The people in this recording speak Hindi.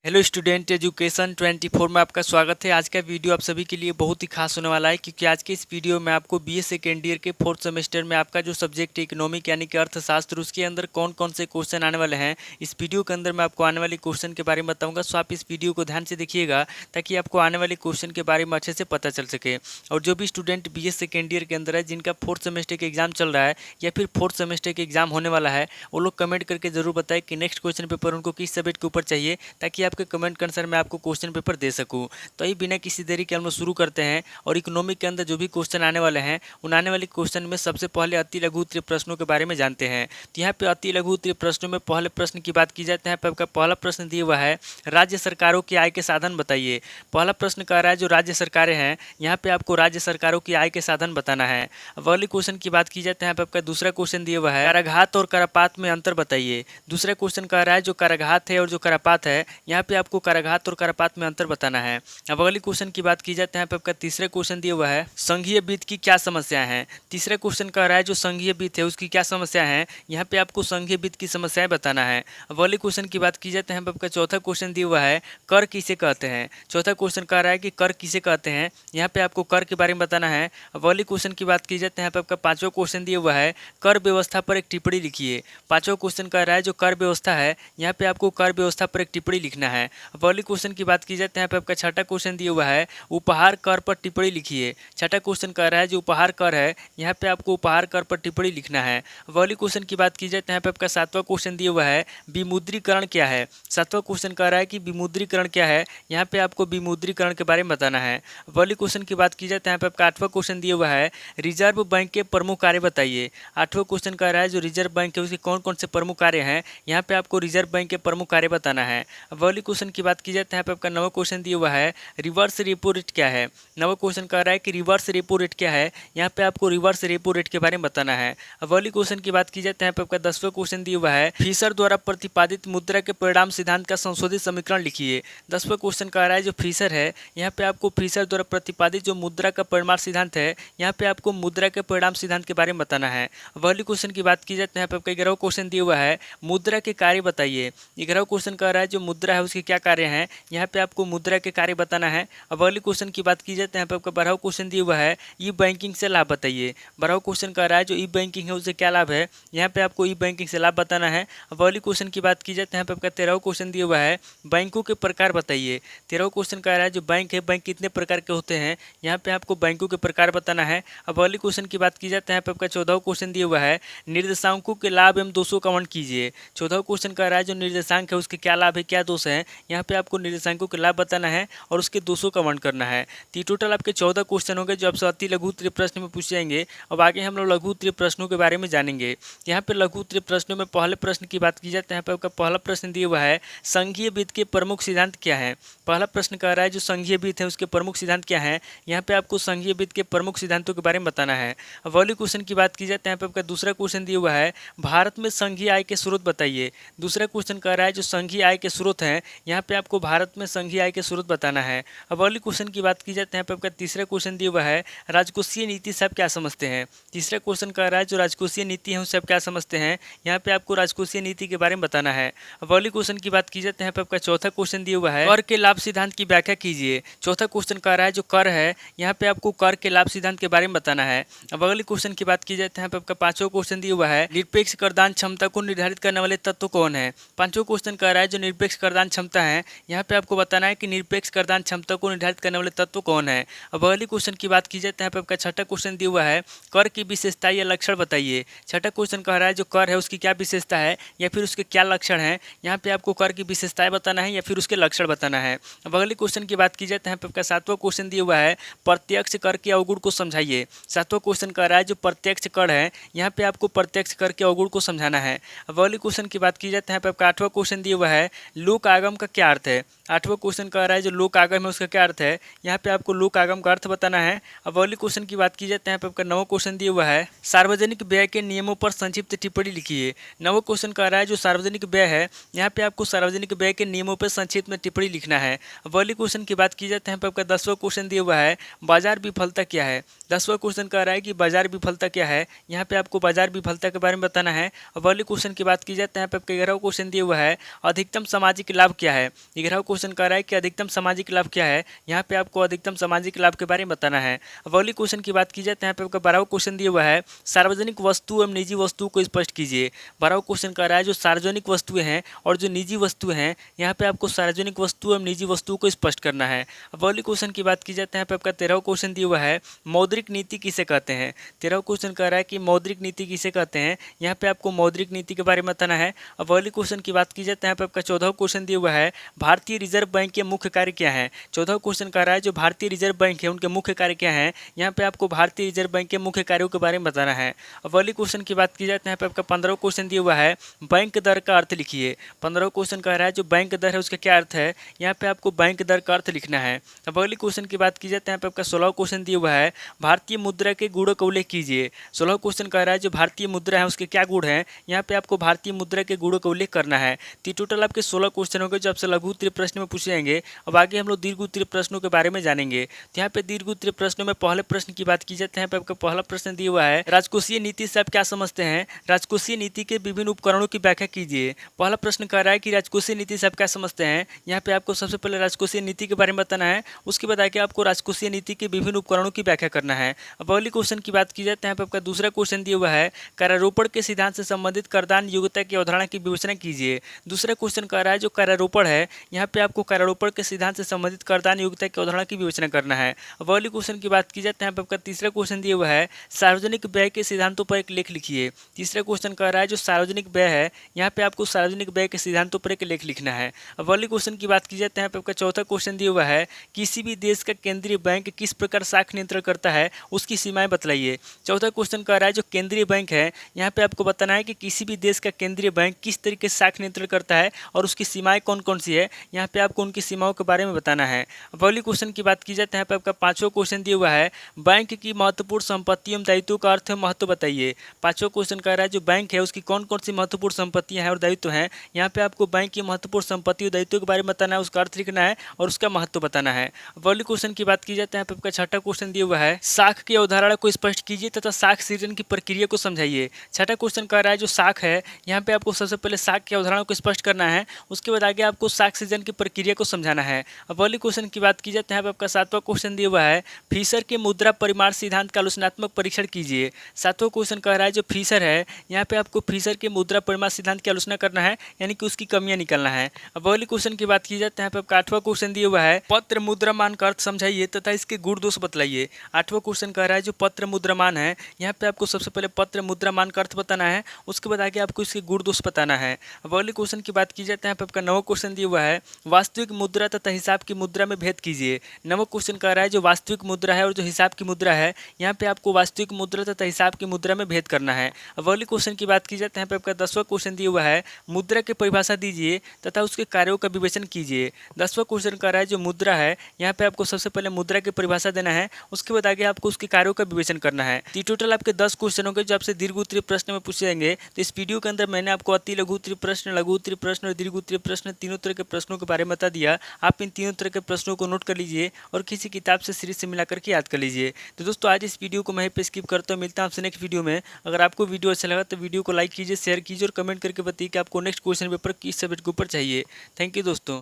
हेलो स्टूडेंट, एजुकेशन 24 में आपका स्वागत है। आज का वीडियो आप सभी के लिए बहुत ही खास होने वाला है, क्योंकि आज के इस वीडियो में आपको बीए सेकेंड ईयर के 4th सेमेस्टर में आपका जो सब्जेक्ट है इकोनॉमिक यानी कि अर्थशास्त्र, उसके अंदर कौन कौन से क्वेश्चन आने वाले हैं, इस वीडियो के अंदर मैं आपको आने वाले क्वेश्चन के बारे में बताऊंगा। सो आप इस वीडियो को ध्यान से देखिएगा ताकि आपको आने वाले क्वेश्चन के बारे में अच्छे से पता चल सके। और जो भी स्टूडेंट बीए सेकेंड ईयर के अंदर है, जिनका 4th सेमेस्टर का एग्जाम चल रहा है या फिर 4th सेमेस्टर का एग्जाम होने वाला है, वो लोग कमेंट करके जरूर बताएं कि नेक्स्ट क्वेश्चन पेपर उनको किस सब्जेक्ट के ऊपर चाहिए, ताकि आपके कमेंट के अनुसार मैं आपको क्वेश्चन पेपर दे सकूं। तो ये बिना किसी देरी के हम लोग शुरू करते हैं। और इकोनॉमिक के अंदर जो भी क्वेश्चन आने वाले हैं, उन आने वाले क्वेश्चन में सबसे पहले अति लघु उत्तरीय प्रश्नों के बारे में जानते हैं। तो यहाँ पे अति लघु उत्तरीय प्रश्नों में पहले प्रश्न की बात की जाती है। यहाँ पे आपका पहला प्रश्न दिया हुआ है, राज्य सरकारों की आय के साधन बताइए। पहला प्रश्न कह रहा है जो राज्य सरकारें हैं, यहाँ पे आपको राज्य सरकारों की आय के साधन बताना है। अब अगले क्वेश्चन की बात की जाती है। यहाँ पे आपका दूसरा क्वेश्चन दिया हुआ है, कराघात और करापात में अंतर बताइए। दूसरा क्वेश्चन कह रहा है जो कराघात है और जो करापात है, यहाँ पे आपको कराघात और करापात में अंतर बताना है। अब अगली क्वेश्चन की बात की जाती है। यहाँ पे आपका तीसरा क्वेश्चन दिया हुआ है, संघीय वित्त की क्या समस्याएं हैं। तीसरा क्वेश्चन कह रहा है जो संघीय वित्त है उसकी क्या समस्या है, यहाँ पे आपको संघीय वित्त की समस्याएं बताना है। अब अगली क्वेश्चन की बात की जाती है। यहाँ पे आपका चौथा क्वेश्चन दिया हुआ है, कर किसे कहते हैं। चौथा क्वेश्चन कह रहा है कि कर किसे कहते हैं, यहाँ पे आपको कर के बारे में बताना है। अब अगली क्वेश्चन की बात की जाती है। यहाँ पे आपका पांचवा क्वेश्चन दिया हुआ है, कर व्यवस्था पर एक टिप्पणी लिखिए। पांचवा क्वेश्चन कह रहा है जो कर व्यवस्था है, यहाँ पे आपको कर व्यवस्था पर एक टिप्पणी लिखना है। अब अगली क्वेश्चन की बात की जाती है। यहाँ पे आपका छठा क्वेश्चन दिया हुआ है, उपहार कर पर टिप्पणी लिखिए। छठा क्वेश्चन कह रहा है जो उपहार कर है, यहाँ पे आपको उपहार कर पर टिप्पणी लिखना है। अब अगली क्वेश्चन की बात की जाए तो यहाँ पे आपका सातवां क्वेश्चन दिया हुआ है, विमुद्रीकरण क्या है। सातवां क्वेश्चन कह रहा है कि विमुद्रीकरण क्या है, यहाँ पे आपको विमुद्रीकरण के बारे में बताना है। अब अगली क्वेश्चन की बात की जाए तो यहाँ पे आपका आठवां क्वेश्चन दिया हुआ है, रिजर्व बैंक के प्रमुख कार्य बताइए। आठवां क्वेश्चन कह रहा है जो रिजर्व बैंक है उसके कौन कौन से प्रमुख कार्य हैं, यहाँ पे आपको रिजर्व बैंक के प्रमुख कार्य बताना है। अब अगली क्वेश्चन की बात की जाए तो यहाँ पे आपका नवा क्वेश्चन दिया हुआ है, रिवर्स रेपो रेट क्या है। नवा क्वेश्चन कह रहा है कि रिवर्स रेपो रेट क्या है, यहाँ पे आपको रिवर्स रेपो रेट के बारे में बताना है। अब अगली क्वेश्चन की बात की जाए तो यहाँ पे आपका 10वां क्वेश्चन दिया हुआ है, फिशर द्वारा प्रतिपादित मुद्रा के परिणाम सिद्धांत का संशोधित समीकरण लिखिए। 10वां क्वेश्चन कह रहा है जो फिशर है, यहाँ पे आपको फिशर द्वारा प्रतिपादित जो मुद्रा का परिमाण सिद्धांत है, यहाँ पे आपको मुद्रा के परिणाम सिद्धांत के बारे में बताना है। अब अगली क्वेश्चन की बात की जाए तो यहाँ पे आपका 11वां क्वेश्चन दिया हुआ है, मुद्रा के कार्य बताइए। 11वां क्वेश्चन कह रहा है जो मुद्रा है उसके क्या कार्य हैं, यहाँ पे आपको मुद्रा के कार्य बताना है। अब अगली क्वेश्चन की बात की जाए तो यहाँ पे आपका 12वां क्वेश्चन दिया हुआ है, ई बैंकिंग से लाभ बताइए। 12वां क्वेश्चन कह रहा है जो ई बैंकिंग है उससे क्या लाभ है, यहाँ पे आपको ई बैंकिंग से लाभ बताना है। अब अगली क्वेश्चन की बात की जाए तो यहाँ पे आपका 13वां क्वेश्चन दिया हुआ है, बैंकों के प्रकार बताइए। 13वां क्वेश्चन कह रहा है जो बैंक है, बैंक कितने प्रकार के होते हैं, यहाँ पे आपको बैंकों के प्रकार बताना है। अब अगली क्वेश्चन की बात की जाए तो यहाँ पे आपका 14वां क्वेश्चन दिया हुआ है, निर्देशांकों के लाभ एवं दोषों का वर्णन कीजिए। 14वां क्वेश्चन कह रहा है जो निर्देशांक है उसके क्या लाभ है क्या दोष है, यहाँ पे आपको निर्देशांकों के लाभ बताना है और उसके दोषों का वर्णन करना है। तो टोटल आपके 14 क्वेश्चन होंगे जो आपसे अति लघु उत्तरीय प्रश्न में पूछे जाएंगे। अब आगे हम लोग लघु उत्तरीय प्रश्नों के बारे में जानेंगे। यहाँ पे लघु उत्तरीय प्रश्नों में पहले प्रश्न की बात की जाए तो यहाँ पे आपका पहला प्रश्न दिया हुआ है, संघीय वित्त के प्रमुख सिद्धांत क्या है। पहला प्रश्न कह रहा है जो संघीय वित्त है उसके प्रमुख सिद्धांत क्या है, यहाँ पे आपको संघीय वित्त के प्रमुख सिद्धांतों के बारे में बताना है। अब अगले क्वेश्चन की बात की जाए तो यहाँ पे आपका दूसरा क्वेश्चन दिया हुआ है, भारत में संघीय आय के स्रोत बताइए। दूसरा क्वेश्चन कह रहा है जो संघीय आय के स्रोत हैं, यहाँ पे आपको भारत में संघीय आय के स्रोत बताना है। अब अगली क्वेश्चन की बात की जाए तो यहाँ पे आपका तीसरा क्वेश्चन दिया हुआ है, राजकोषीय नीति से आप क्या समझते हैं। तीसरा क्वेश्चन कह रहा है जो राजकोषीय नीति है उससे आप क्या समझते हैं, यहाँ पे आपको राजकोषीय नीति के बारे में बताना है। अब अगली क्वेश्चन की बात की जाए तो यहाँ पे आपका चौथा क्वेश्चन दिया हुआ है, कर के लाभ सिद्धांत की व्याख्या कीजिए। चौथा क्वेश्चन कह रहा है जो कर है, यहाँ पे आपको कर के लाभ सिद्धांत के बारे में बताना है। अब अगले क्वेश्चन की बात की जाए तो यहाँ पे आपका पांचवा क्वेश्चन दिया हुआ है, निरपेक्ष करदान क्षमता को निर्धारित करने वाले तत्व कौन है। पांचवा क्वेश्चन कह रहा है जो निरपेक्ष करदान क्षमता है, यहाँ पे आपको बताना है कि निरपेक्ष करदान क्षमता को निर्धारित करने वाले तत्व कौन है। अब अगले क्वेश्चन की बात की जाए तो यहाँ पे आपका छठा क्वेश्चन दिया हुआ है, कर की विशेषता या लक्षण बताइए। छठा क्वेश्चन कह रहा है जो कर है उसकी क्या विशेषता है या फिर उसके क्या लक्षण है, यहाँ पे आपको कर की विशेषताएं बताना है या फिर उसके लक्षण बताना है। अब अगले क्वेश्चन की बात की जाए तो यहाँ पे आपका सातवां क्वेश्चन दिया हुआ है, प्रत्यक्ष कर के अवगुण को समझाइए। सातवां क्वेश्चन कह रहा है जो प्रत्यक्ष कर है, यहाँ पे आपको प्रत्यक्ष कर के अवगुण को समझाना है। अब अगले क्वेश्चन की बात की जाए तो यहाँ पे आपका आठवां क्वेश्चन दिया हुआ है, लोक आगम का क्या अर्थ है। आठवां क्वेश्चन कह रहा है जो लोक आगम है उसका क्या अर्थ है, यहाँ पे आपको लोक आगम का अर्थ बताना है। अब अगले क्वेश्चन की बात की जाए तो यहाँ पे आपका नवा क्वेश्चन दिया हुआ है, सार्वजनिक व्यय के नियमों पर संक्षिप्त टिप्पणी लिखिए। नवा क्वेश्चन कह रहा है जो सार्वजनिक व्यय है, यहाँ पे आपको सार्वजनिक व्यय के नियमों पर संक्षिप्त में टिप्पणी लिखना है। है। पहले क्वेश्चन की बात की जाए तो यहाँ पे आपका 10वां क्वेश्चन दिया हुआ है बाजार विफलता क्या है। 10वां क्वेश्चन कह रहा है कि बाजार विफलता क्या है, यहाँ पे आपको बाजार विफलता के बारे में बताना है। और पहले क्वेश्चन की बात की जाए तो यहाँ पे आपका 11वां क्वेश्चन दिया हुआ है अधिकतम सामाजिक लाभ क्या है। 11वां क्वेश्चन कह रहा है कि अधिकतम सामाजिक लाभ क्या है, यहाँ पे आपको अधिकतम सामाजिक लाभ के बारे में बताना है। पहले क्वेश्चन की बात की जाए तो यहाँ पे आपका 12वां क्वेश्चन दिया हुआ है सार्वजनिक वस्तु एवं निजी वस्तु को स्पष्ट कीजिए। 12वां क्वेश्चन कह रहा है जो सार्वजनिक वस्तुएं हैं और जो निजी वस्तुएं हैं, यहाँ पे आपको सार्वजनिक वस्तु एवं निजी वस्तु को स्पष्ट करना है। पहले क्वेश्चन की बात की जाए तो यहाँ पे आपका 13वां क्वेश्चन दिया हुआ है मौद्रिक नीति किसे कहते हैं। 13वां क्वेश्चन कह रहा है कि मौद्रिक नीति किसे कहते हैं, यहाँ पे आपको मौद्रिक नीति के बारे में बताना है। और पहले क्वेश्चन की बात की जाए तो यहाँ पे आपका 14वां क्वेश्चन दिया हुआ है भारतीय रिजर्व बैंक के मुख्य कार्य क्या है। 14वां क्वेश्चन कह रहा है जो भारतीय रिजर्व बैंक है उनके मुख्य कार्य क्या है, यहाँ पे आपको भारतीय रिजर्व बैंक के मुख्य कार्यों के बारे में बताना है। और पहले क्वेश्चन की बात की जाए तो यहाँ पे आपका 15वां क्वेश्चन दिया हुआ है बैंक दर का अर्थ लिखिए। 15वां क्वेश्चन कह रहा है जो बैंक दर है उसका क्या अर्थ है, यहाँ पे आपको बैंक दर का अर्थ लिखना है। अब अगले क्वेश्चन की बात की जाए तो यहाँ पे आपका 16वां क्वेश्चन दिया हुआ है भारतीय मुद्रा के गुणों का उल्लेख कीजिए। 16वां क्वेश्चन कह रहा है जो भारतीय मुद्रा है उसके क्या गुण हैं, यहाँ पे आपको भारतीय मुद्रा के गुणों का उल्लेख करना है। तो टोटल आपके 16 क्वेश्चन होंगे जो आपसे लघु उत्तरीय प्रश्न में पूछे जाएंगे। अब आगे हम लोग दीर्घ उत्तरीय प्रश्नों के बारे में जानेंगे। तो यहाँ पे दीर्घ उत्तरीय प्रश्नों में पहले प्रश्न की बात की जाए तो यहाँ पे आपका पहला प्रश्न दिया हुआ है राजकोषीय नीति से आप क्या समझते हैं, राजकोषीय नीति के विभिन्न उपकरणों की व्याख्या कीजिए। पहला प्रश्न कह रहा है कि राजकोषीय नीति से आप क्या समझते हैं, यहाँ पे आपको सबसे पहले राजकोषीय नीति के बारे में बताना है, उसके बाद आगे आपको राजकोषीय नीति के विभिन्न उपकरणों की व्याख्या करना है। अब पहले क्वेश्चन की बात की जाए तो यहाँ पे आपका दूसरा क्वेश्चन दिया हुआ है करारोपण के सिद्धांत से संबंधित करदान योग्यता की अवधारणा की विवेचना कीजिए। दूसरा क्वेश्चन कह रहा है जो करारोपण है, यहाँ पे आपको करारोपण के सिद्धांत से संबंधित करदान योग्यता की अवधारणा की विवेचना करना है। अब पहले क्वेश्चन की बात की जाए तो यहाँ पे आपका तीसरा क्वेश्चन दिया हुआ है सार्वजनिक व्यय के सिद्धांतों पर एक लेख लिखिए। तीसरा क्वेश्चन कह रहा है जो सार्वजनिक व्यय है, यहाँ पे आपको सार्वजनिक व्यय के सिद्धांतों पर एक लेख लिखना है। अब पहले क्वेश्चन की बात की जाए तो यहाँ पे आपका चौथा क्वेश्चन दिया हुआ है किसी भी देश का केंद्रीय बैंक किस प्रकार साख नियंत्रण करता है उसकी सीमाएं बतलाइए। चौथा क्वेश्चन कह रहा है जो केंद्रीय बैंक है, यहाँ पे आपको बताना है कि किसी भी देश का केंद्रीय बैंक किस तरीके से साख नियंत्रण करता है और उसकी सीमाएं कौन कौन सी है, यहाँ पे आपको उनकी सीमाओं के बारे में बताना है। पहले क्वेश्चन की बात की जाए तो यहाँ पे आपका पांचवा क्वेश्चन दिया हुआ है बैंक की महत्वपूर्ण संपत्ति एवं दायित्वों का अर्थ महत्व बताइए। पांचवा क्वेश्चन कह रहा है जो बैंक है उसकी कौन कौन सी महत्वपूर्ण संपत्तियां हैं और दायित्व हैं, यहाँ पे आपको बैंक की महत्वपूर्ण संपत्ति और दायित्व के बारे में बताना है, उसका अर्थ लिखना है और उसका महत्व बताना है। पहले क्वेश्चन की बात की जाए तो यहाँ पे आपका छठा क्वेश्चन दिया हुआ है साख की अवधारणा को स्पष्ट कीजिए तथा साख सृजन की प्रक्रिया को समझाइए। छठा क्वेश्चन कह रहा है जो साख है, यहाँ पे आपको सबसे पहले साख की अवधारणा को स्पष्ट करना है, उसके बाद आगे आपको साख सृजन की प्रक्रिया को समझाना है। अब पहले क्वेश्चन की बात की जाए तो यहाँ पे आपका सातवां क्वेश्चन दिया हुआ है फिशर के मुद्रा परिमाण सिद्धांत का आलोचनात्मक परीक्षण कीजिए। सातवां क्वेश्चन कह रहा है जो फिशर है, यहाँ पे आपको फिशर के मुद्रा परिमाण सिद्धांत की आलोचना करना है, यानी कि उसकी कमियां निकालना है। अब पहले क्वेश्चन की बात की जाए तो यहाँ पे आपका आठवां क्वेश्चन दिया हुआ है पत्र मुद्रामान का अर्थ समझाइए तथा इसके गुण दोष बतलाइए। आठवां क्वेश्चन कह रहा है जो पत्र मुद्रामान है, यहाँ पे आपको सबसे पहले पत्र मुद्रामान का अर्थ बताना है, उसके बाद आगे आपको इसके गुण दोष बताना है। अब अगले क्वेश्चन की बात की जाए तो यहाँ पे आपका नवा क्वेश्चन दिया हुआ है वास्तविक मुद्रा तथा हिसाब की मुद्रा में भेद कीजिए। नवा क्वेश्चन कह रहा है जो वास्तविक मुद्रा है और जो हिसाब की मुद्रा है, यहाँ पे आपको वास्तविक मुद्रा तथा हिसाब की मुद्रा में भेद करना है। अब अगले क्वेश्चन की बात की जाए तो यहाँ पे आपका 10वां क्वेश्चन दिया हुआ है मुद्रा की परिभाषा दीजिए तथा उसके कार्यों का विवेचन कीजिए। 10वां क्वेश्चन कह रहा है जो मुद्रा है, यहाँ पे आपको सबसे पहले मुद्रा की परिभाषा देना है, उसके बाद आगे आपको उसके कार्यों का विवेचन करना है। तो टोटल आपके 10 क्वेश्चन होंगे जो आपसे दीर्घ उत्तरीय प्रश्न में पूछे जाएंगे। तो इस वीडियो के अंदर मैंने आपको अति लघु उत्तरीय प्रश्न, लघु उत्तरीय प्रश्न और दीर्घ उत्तरीय प्रश्न तीनों तरह के प्रश्नों के बारे में बता दिया। आप इन तीनों तरह के प्रश्नों को नोट कर लीजिए और किसी किताब से सीरीज से मिलाकर के याद कर लीजिए। तो दोस्तों आज इस वीडियो को मैं पे स्किप करता हूँ, मिलता हूँ आपसे नेक्स्ट वीडियो में। अगर आपको वीडियो अच्छा लगा तो वीडियो को लाइक कीजिए, शेयर कीजिए और कमेंट करके बताइए कि आपको नेक्स्ट क्वेश्चन पेपर किस सब्जेक्ट के ऊपर चाहिए। थैंक यू दोस्तों।